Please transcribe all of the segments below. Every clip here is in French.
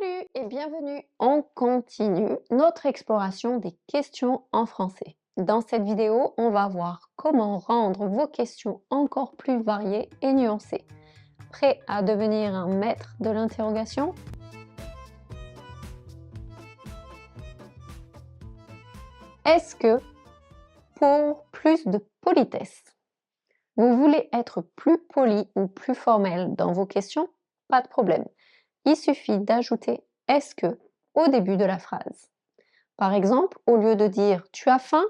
Salut et bienvenue! On continue notre exploration des questions en français. Dans cette vidéo, on va voir comment rendre vos questions encore plus variées et nuancées. Prêt à devenir un maître de l'interrogation? Est-ce que, pour plus de politesse, vous voulez être plus poli ou plus formel dans vos questions? Pas de problème. Il suffit d'ajouter « est-ce que » au début de la phrase. Par exemple, au lieu de dire « tu as faim »,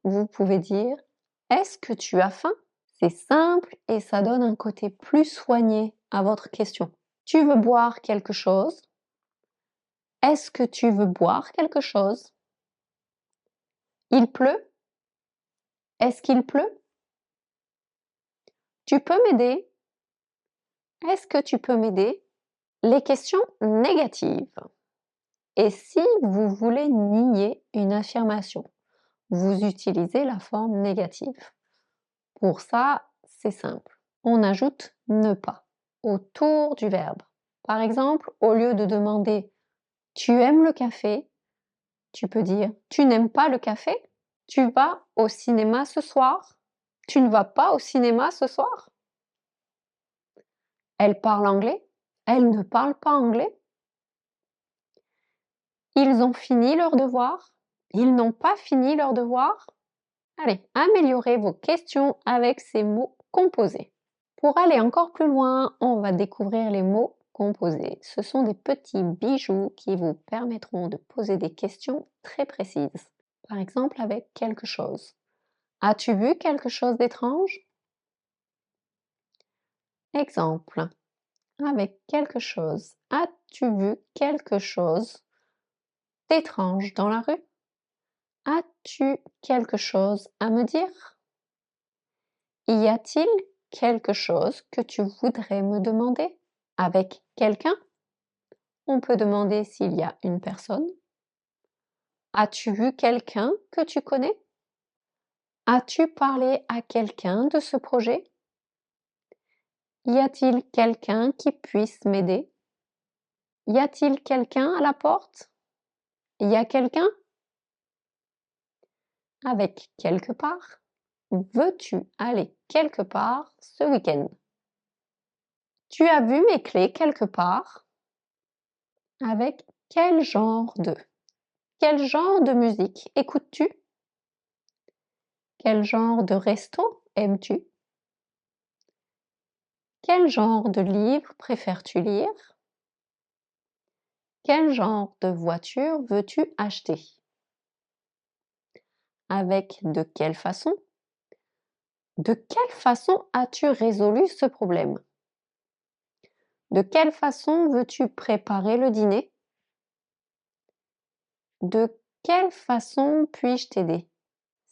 vous pouvez dire « est-ce que tu as faim ?» C'est simple et ça donne un côté plus soigné à votre question. Tu veux boire quelque chose? Est-ce que tu veux boire quelque chose? Il pleut? Est-ce qu'il pleut? Tu peux m'aider? Est-ce que tu peux m'aider? Les questions négatives. Et si vous voulez nier une affirmation, vous utilisez la forme négative. Pour ça, c'est simple. On ajoute « ne pas » autour du verbe. Par exemple, au lieu de demander « tu aimes le café ?» tu peux dire « tu n'aimes pas le café ?» Tu vas au cinéma ce soir? Tu ne vas pas au cinéma ce soir? Elle parle anglais? Elle ne parle pas anglais? Ils ont fini leur devoir? Ils n'ont pas fini leur devoir? Allez, améliorez vos questions avec ces mots composés. Pour aller encore plus loin, on va découvrir les mots composés. Ce sont des petits bijoux qui vous permettront de poser des questions très précises. Par exemple avec quelque chose. As-tu vu quelque chose d'étrange? Exemple. Avec quelque chose. As-tu vu quelque chose d'étrange dans la rue? As-tu quelque chose à me dire? Y a-t-il quelque chose que tu voudrais me demander? Avec quelqu'un? On peut demander s'il y a une personne. As-tu vu quelqu'un que tu connais? As-tu parlé à quelqu'un de ce projet? Y a-t-il quelqu'un qui puisse m'aider? Y a-t-il quelqu'un à la porte? Y a quelqu'un? Avec quelque part. Veux-tu aller quelque part ce week-end? Tu as vu mes clés quelque part? Avec quel genre de? Quel genre de musique écoutes-tu? Quel genre de resto aimes-tu? Quel genre de livre préfères-tu lire? Quel genre de voiture veux-tu acheter? Avec de quelle façon? De quelle façon as-tu résolu ce problème? De quelle façon veux-tu préparer le dîner? De quelle façon puis-je t'aider?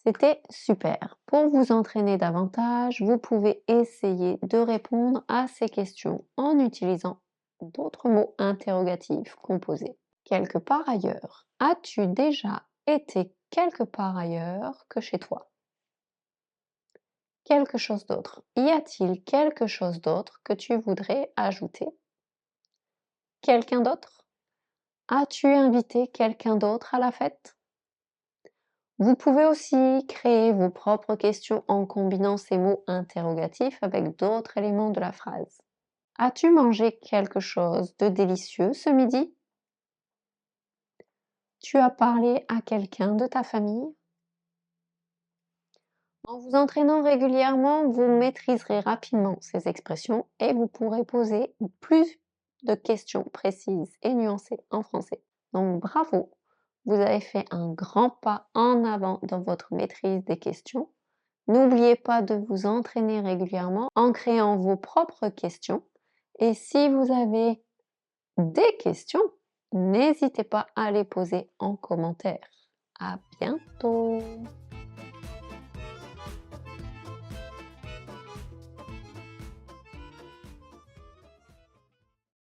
C'était super. Pour vous entraîner davantage, vous pouvez essayer de répondre à ces questions en utilisant d'autres mots interrogatifs composés. Quelque part ailleurs. As-tu déjà été quelque part ailleurs que chez toi? Quelque chose d'autre. Y a-t-il quelque chose d'autre que tu voudrais ajouter? Quelqu'un d'autre? As-tu invité quelqu'un d'autre à la fête? Vous pouvez aussi créer vos propres questions en combinant ces mots interrogatifs avec d'autres éléments de la phrase. As-tu mangé quelque chose de délicieux ce midi? Tu as parlé à quelqu'un de ta famille? En vous entraînant régulièrement, vous maîtriserez rapidement ces expressions et vous pourrez poser plus de questions précises et nuancées en français. Donc bravo, vous avez fait un grand pas en avant dans votre maîtrise des questions. N'oubliez pas de vous entraîner régulièrement en créant vos propres questions. Et si vous avez des questions, n'hésitez pas à les poser en commentaire. À bientôt!